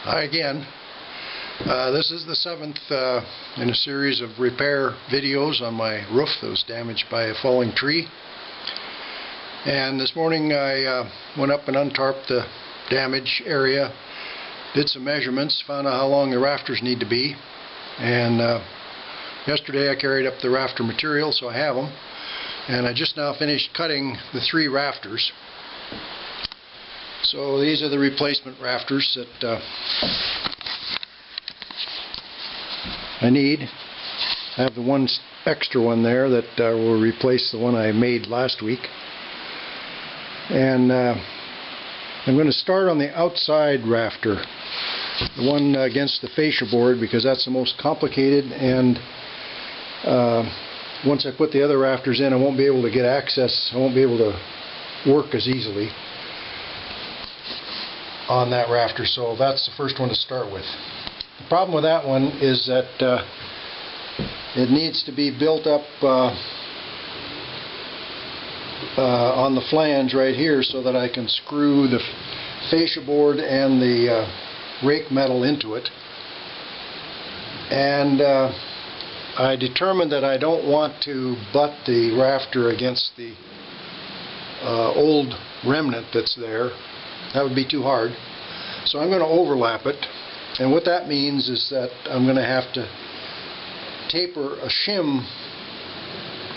Hi again. This is the seventh in a series of repair videos on my roof that was damaged by a falling tree. And this morning I went up and untarped the damage area, did some measurements, found out how long the rafters need to be, and yesterday I carried up the rafter material, so I have them, and I just now finished cutting the 3 rafters. So these are the replacement rafters that I need. I have the one extra one there that will replace the one I made last week. And I'm going to start on the outside rafter, the one against the fascia board, because that's the most complicated, and once I put the other rafters in I won't be able to get access, I won't be able to work as easily on that rafter, so that's the first one to start with. The problem with that one is that it needs to be built up on the flange right here so that I can screw the fascia board and the rake metal into it. And I determined that I don't want to butt the rafter against the old remnant that's there. That would be too hard. So I'm going to overlap it, and what that means is that I'm going to have to taper a shim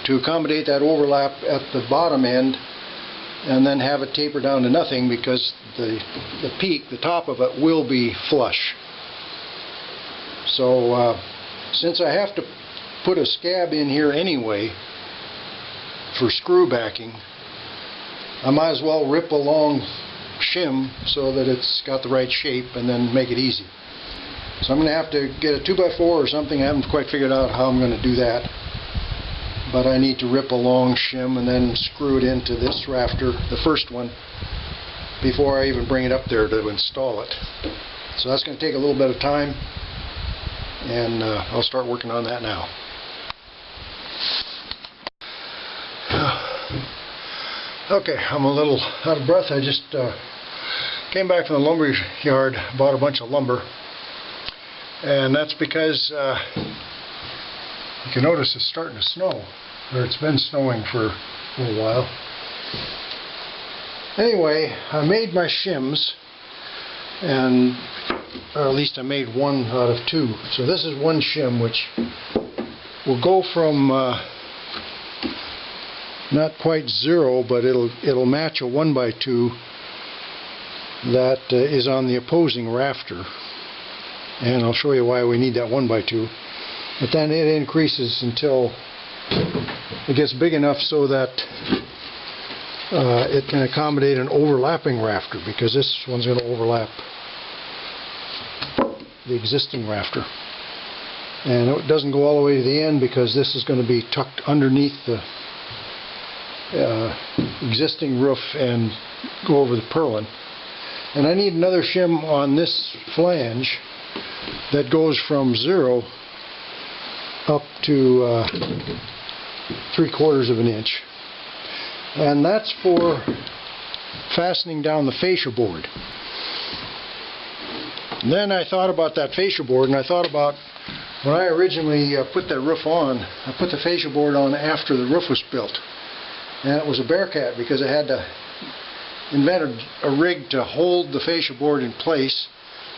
to accommodate that overlap at the bottom end, and then have it taper down to nothing, because the peak, the top of it, will be flush. So since I have to put a scab in here anyway for screw backing, I might as well rip a long shim so that it's got the right shape and then make it easy. So I'm going to have to get a 2x4 or something. I haven't quite figured out how I'm going to do that, but I need to rip a long shim and then screw it into this rafter, the first one, before I even bring it up there to install it. So that's going to take a little bit of time, and I'll start working on that now. Okay, I'm a little out of breath. I just came back from the lumber yard, bought a bunch of lumber, and that's because you can notice it's starting to snow, or it's been snowing for a little while. Anyway, I made my shims, and or at least I made one out of 2. So this is one shim, which will go from not quite 0, but it'll match a 1x2 that is on the opposing rafter, and I'll show you why we need that 1x2. But then it increases until it gets big enough so that it can accommodate an overlapping rafter, because this one's going to overlap the existing rafter, and it doesn't go all the way to the end because this is going to be tucked underneath the existing roof and go over the purlin. And I need another shim on this flange that goes from 0 up to 3/4 of an inch, and that's for fastening down the fascia board. And then I thought about that fascia board, and I thought about when I originally put that roof on. I put the fascia board on after the roof was built, and it was a Bearcat because I had to invent a rig to hold the fascia board in place.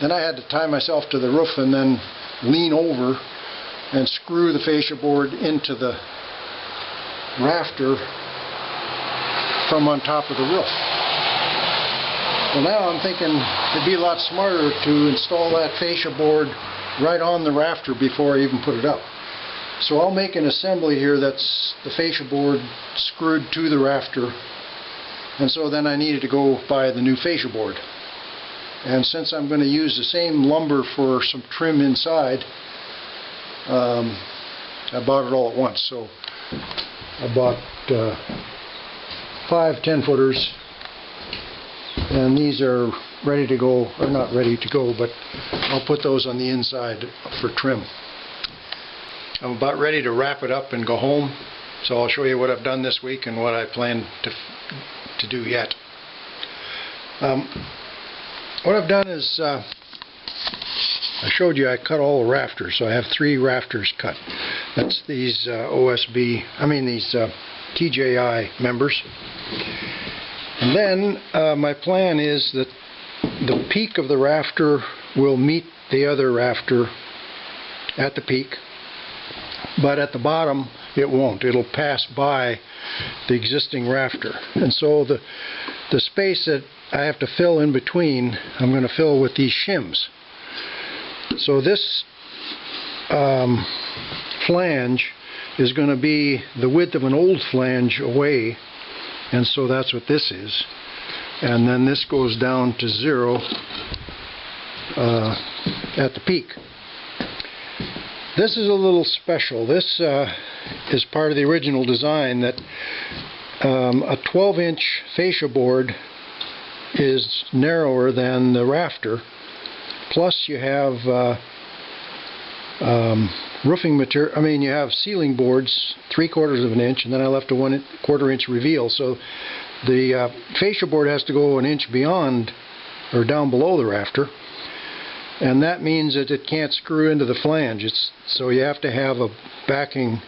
Then I had to tie myself to the roof and then lean over and screw the fascia board into the rafter from on top of the roof. Well, now I'm thinking it'd be a lot smarter to install that fascia board right on the rafter before I even put it up. So I'll make an assembly here that's the fascia board screwed to the rafter, and so then I needed to go buy the new fascia board. And since I'm going to use the same lumber for some trim inside, I bought it all at once. So I bought 5 10-footers, and these are ready to go, or not ready to go, but I'll put those on the inside for trim. I'm about ready to wrap it up and go home, so I'll show you what I've done this week and what I plan to do yet. What I've done is I showed you I cut all the rafters, so I have 3 rafters cut. That's these these TJI members. And then my plan is that the peak of the rafter will meet the other rafter at the peak, but at the bottom it won't. It'll pass by the existing rafter. And so the space that I have to fill in between, I'm going to fill with these shims. So this flange is going to be the width of an old flange away, and so that's what this is. And then this goes down to 0 at the peak. This is a little special. This is part of the original design, that a 12-inch fascia board is narrower than the rafter. Plus you have roofing material, you have ceiling boards 3/4 of an inch, and then I left a 1/4 inch reveal. So the fascia board has to go an inch beyond or down below the rafter, and that means that it can't screw into the flange. So you have to have a backing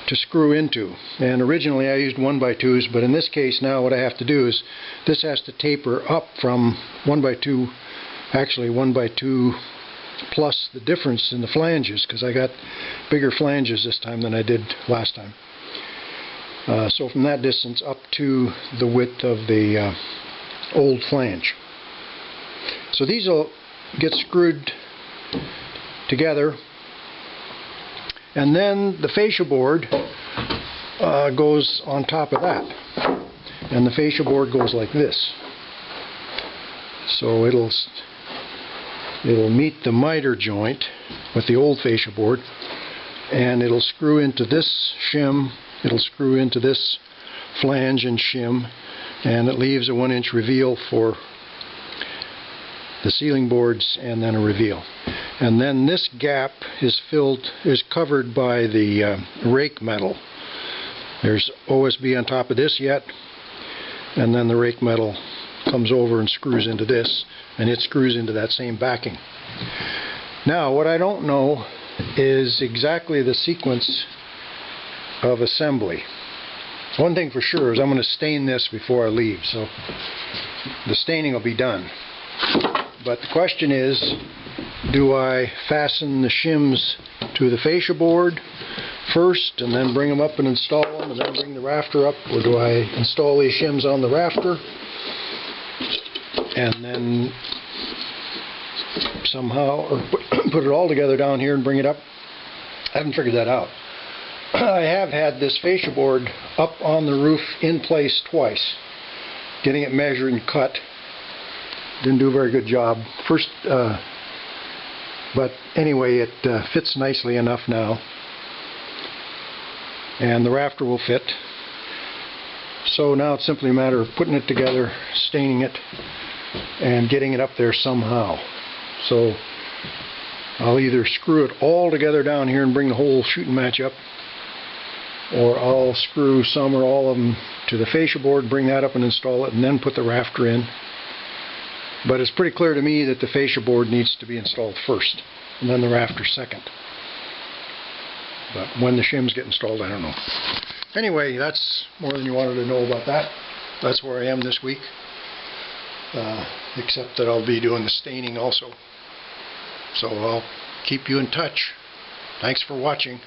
to screw into. And originally I used 1x2s, but in this case now what I have to do is this has to taper up from 1x2, actually 1x2 plus the difference in the flanges, because I got bigger flanges this time than I did last time. So from that distance up to the width of the old flange. So these will get screwed together, and then the fascia board goes on top of that, and the fascia board goes like this. So it'll meet the miter joint with the old fascia board, and it'll screw into this shim, it'll screw into this flange and shim, and it leaves a 1-inch reveal for the ceiling boards and then a reveal. And then this gap is covered by the rake metal. There's OSB on top of this yet, and then the rake metal comes over and screws into this, and it screws into that same backing. Now what I don't know is exactly the sequence of assembly. One thing for sure is I'm going to stain this before I leave, so the staining will be done. But the question is, do I fasten the shims to the fascia board first and then bring them up and install them and then bring the rafter up, or do I install these shims on the rafter and then somehow put it all together down here and bring it up? I haven't figured that out. I have had this fascia board up on the roof in place twice, getting it measured and cut. Didn't do a very good job first, but anyway, it fits nicely enough now, and the rafter will fit. So now it's simply a matter of putting it together, staining it, and getting it up there somehow. So I'll either screw it all together down here and bring the whole shooting match up, or I'll screw some or all of them to the fascia board, bring that up and install it, and then put the rafter in. But it's pretty clear to me that the fascia board needs to be installed first, and then the rafter second. But when the shims get installed, I don't know. Anyway, that's more than you wanted to know about that. That's where I am this week. Except that I'll be doing the staining also. So I'll keep you in touch. Thanks for watching.